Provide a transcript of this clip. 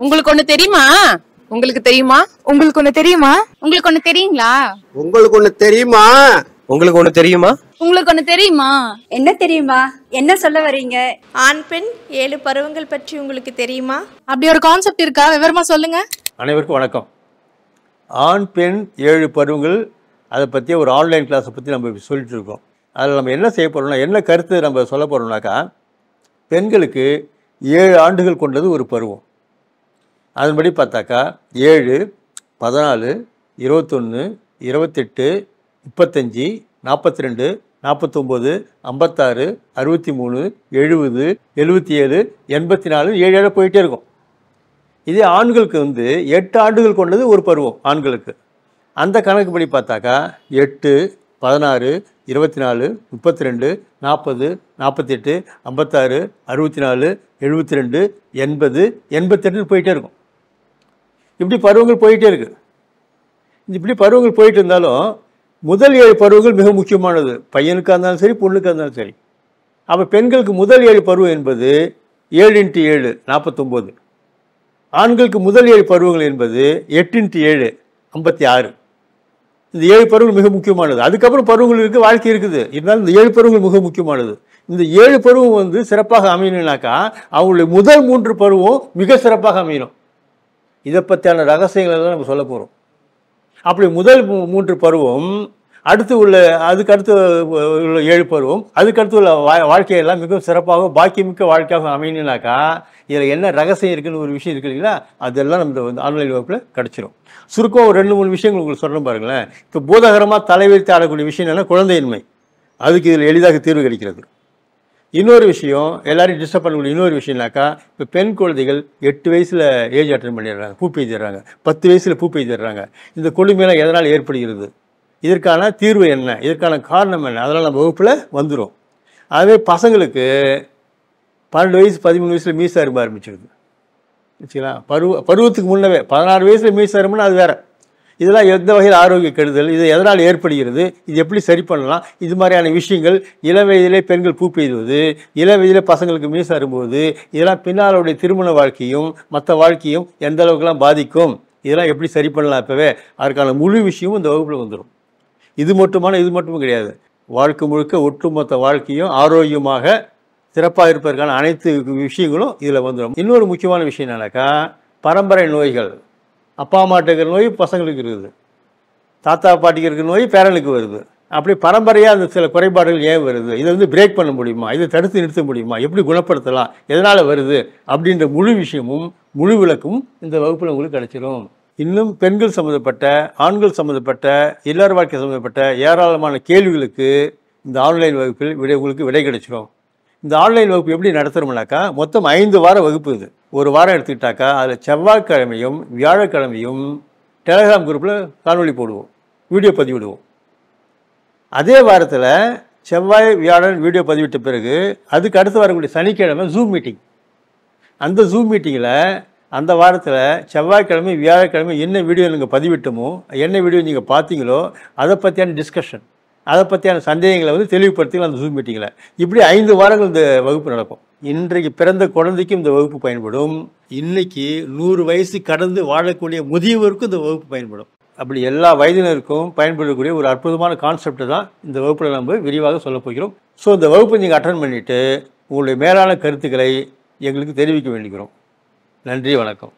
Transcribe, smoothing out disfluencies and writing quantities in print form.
உங்களுக்கு ஒண்ணு தெரியுமா? உங்களுக்கு தெரியுமா? உங்களுக்கு ஒண்ணு தெரியுமா? உங்களுக்கு ஒண்ணு தெரியுங்களா? உங்களுக்கு ஒண்ணு தெரியுமா? உங்களுக்கு ஒண்ணு தெரியுமா? உங்களுக்கு ஒண்ணு தெரியுமா? என்ன தெரியுமா? என்ன சொல்ல வரீங்க? ஆண் பெண் 7 பருவங்கள் பற்றி உங்களுக்கு தெரியுமா? அப்படி ஒரு கான்செப்ட் இருக்கா? விவரமா சொல்லுங்க. அனைவருக்கும் வணக்கம். ஆண் பெண் 7 பருவங்கள், அதை பற்றி ஒரு ஆன்லைன் கிளாஸை பற்றி நம்ம சொல்லிட்டு இருக்கோம். அதில் நம்ம என்ன செய்ய போகிறோம்னா, என்ன கருத்து நம்ம சொல்ல போகிறோம்னாக்கா, பெண்களுக்கு 7 ஆண்டுகள் கொண்டது ஒரு பருவம். அதன்படி பார்த்தாக்கா 7, 14, 21, 28, 35, 42, 49, 56, 63, 70, 77, 84, 7 போயிட்டே இருக்கும். இதே ஆண்களுக்கு 8 ஆண்டுகள் கொண்டது ஒரு பருவம் ஆண்களுக்கு. அந்த கணக்குப்படி பார்த்தாக்கா 8, 16, 24, 32, 40, 48, 56, 64, 72, 80, 88 போயிட்டே இருக்கும். இப்படி பருவங்கள் போயிட்டே இருக்கு. இப்படி பருவங்கள் போயிட்டு இருந்தாலும் முதல் 7 பருவங்கள் மிக முக்கியமானது. பையனுக்காக இருந்தாலும் சரி, பொண்ணுக்காக இருந்தாலும் சரி. அப்போ பெண்களுக்கு முதல் 7 பருவம் என்பது 7 × 7 49. ஆண்களுக்கு முதல் 7 பருவங்கள் என்பது 8 × 7 56. இந்த 7 பருவங்கள் மிக முக்கியமானது. அதுக்கப்புறம் பருவங்கள் இருக்குது, வாழ்க்கை இருக்குது. இருந்தாலும் இந்த 7 பருவங்கள் மிக முக்கியமானது. இந்த 7 பருவம் சிறப்பாக அமையணும்னாக்கா அவங்களுடைய முதல் 3 பருவம் மிக சிறப்பாக அமையணும். இதை பற்றியான ரகசியங்கள் எல்லாம் நம்ம சொல்ல போகிறோம். அப்படி முதல் 3 பருவம், அதுக்கு அடுத்து உள்ள 7 பருவம், அதுக்கடுத்து உள்ள வாழ்க்கையெல்லாம் மிகவும் சிறப்பாக பாக்கியமிக்க வாழ்க்கையாக அமையணுனாக்கா இதில் என்ன ரகசியம் இருக்குன்னு ஒரு விஷயம் இருக்கு இல்லைங்களா, அதெல்லாம் நம்ம ஆன்லைன் வகுப்பில் கிடச்சிரும். சுருக்கம் ஒரு 2-3 விஷயங்கள் உங்களுக்கு சொல்கிறேன் பாருங்களேன். இப்போ பூதகரமாக தலைவைத்து ஆடக்கூடிய விஷயம் என்னென்னா குழந்தையின்மை. அதுக்கு இதில் எளிதாக தீர்வு கிடைக்கிறது. இன்னொரு விஷயம், எல்லாரையும் டிஸ்டர்ப் பண்ணக்கூடிய இன்னொரு விஷயம்னாக்கா, இப்போ பெண் குழந்தைகள் 8 வயசில் ஏஜ் அட்டன் பண்ணிடுறாங்க, பூ பெய்திடுறாங்க, 10 வயசில் பூ பெய்திடுறாங்க. இந்த கொடுமையெல்லாம் எதனால் ஏற்படுகிறது, இதற்கான தீர்வு என்ன, இதற்கான காரணம் என்ன, அதெல்லாம் நம்ம வகுப்பில் வந்துடும். அதுவே பசங்களுக்கு 12 வயசு 13 வயசில் மீசை அரும்ப ஆரம்பிச்சிருது. வச்சுக்கலாம். பருவத்துக்கு முன்னவே 16 வயசில் மீசை அரும்புனா அது வேறு. இதெல்லாம் எந்த வகையில் ஆரோக்கிய கெடுதல், இது எதனால் ஏற்படுகிறது, இது எப்படி சரி பண்ணலாம், இது மாதிரியான விஷயங்கள், இளம் வயதிலே பெண்கள் பூ பெய்துவது, இளம் வயதிலே பசங்களுக்கு மீசை அரும்புவது, இதெல்லாம் பின்னாலுடைய திருமண வாழ்க்கையும் மற்ற வாழ்க்கையும் எந்த அளவுக்குலாம் பாதிக்கும், இதெல்லாம் எப்படி சரி பண்ணலாம், இப்போவே அதுக்கான முழு விஷயமும் இந்த வகுப்பில் வந்துடும். இது மட்டும் கிடையாது, வாழ்க்கை முழுக்க ஒட்டுமொத்த வாழ்க்கையும் ஆரோக்கியமாக சிறப்பாக இருப்பதற்கான அனைத்து விஷயங்களும் இதில் வந்துடும். இன்னொரு முக்கியமான விஷயம் என்னன்னாக்கா, பரம்பரை நோய்கள், அப்பா அம்மாட்ட இருக்கிற நோய் பசங்களுக்கு இருக்குது, தாத்தா பாட்டிக்கு இருக்கிற நோய் பேரனுக்கு வருது. அப்படி பரம்பரையாக அந்த சில குறைபாடுகள் ஏன் வருது, இதை பிரேக் பண்ண முடியுமா, இதை தடுத்து நிறுத்த முடியுமா, எப்படி குணப்படுத்தலாம், எதனால் வருது அப்படின்ற முழு விஷயமும் முழு விளக்கமும் இந்த வகுப்பில் உங்களுக்கு கிடைச்சிடும். இன்னும் பெண்கள் சம்மந்தப்பட்ட, ஆண்கள் சம்மந்தப்பட்ட, எல்லார் வாழ்க்கை சம்மந்தப்பட்ட ஏராளமான கேள்விகளுக்கு இந்த ஆன்லைன் வகுப்பில் உங்களுக்கு விடை கிடைச்சிடும். இந்த ஆன்லைன் வகுப்பு எப்படி நடத்துகிறோம்னாக்கா, மொத்தம் 5 வார வகுப்பு. இது ஒரு வாரம் எடுத்துக்கிட்டாக்கா அதில் செவ்வாய்க்கிழமையும் வியாழக்கிழமையும் டெலகிராம் குரூப்பில் காணொலி போடுவோம், வீடியோ பதிவிடுவோம். அதே வாரத்தில் செவ்வாய் வியாழன் வீடியோ பதிவிட்ட பிறகு அதுக்கு அடுத்து வரக்கூடிய சனிக்கிழமை ஜூம் மீட்டிங். அந்த ஜூம் மீட்டிங்கில் அந்த வாரத்தில் செவ்வாய்க்கிழமை வியாழக்கிழமை என்ன வீடியோ நீங்கள் பதிவிட்டோமோ, என்ன வீடியோ நீங்கள் பார்த்தீங்களோ அதை பற்றியான டிஸ்கஷன், அதை பற்றியான சந்தேகங்களை தெளிவுபடுத்திக்கலாம் அந்த ஜூம் மீட்டிங்கில். இப்படி 5 வாரங்கள் இந்த வகுப்பு நடக்கும். இன்றைக்கு பிறந்த குழந்தைக்கும் இந்த வகுப்பு பயன்படும். இன்னைக்கு 100 வயசு கடந்து வாழக்கூடிய முதியவருக்கும் இந்த வகுப்பு பயன்படும். அப்படி எல்லா வயதினருக்கும் பயன்படக்கூடிய ஒரு அற்புதமான கான்செப்ட் தான் இந்த வகுப்பில் நம்ம விரிவாக சொல்ல போகிறோம். ஸோ இந்த வகுப்பை நீங்கள் அட்டன் பண்ணிவிட்டு உங்களுடைய மேலான கருத்துக்களை எங்களுக்கு தெரிவிக்க வேண்டிக்கிறோம். நன்றி, வணக்கம்.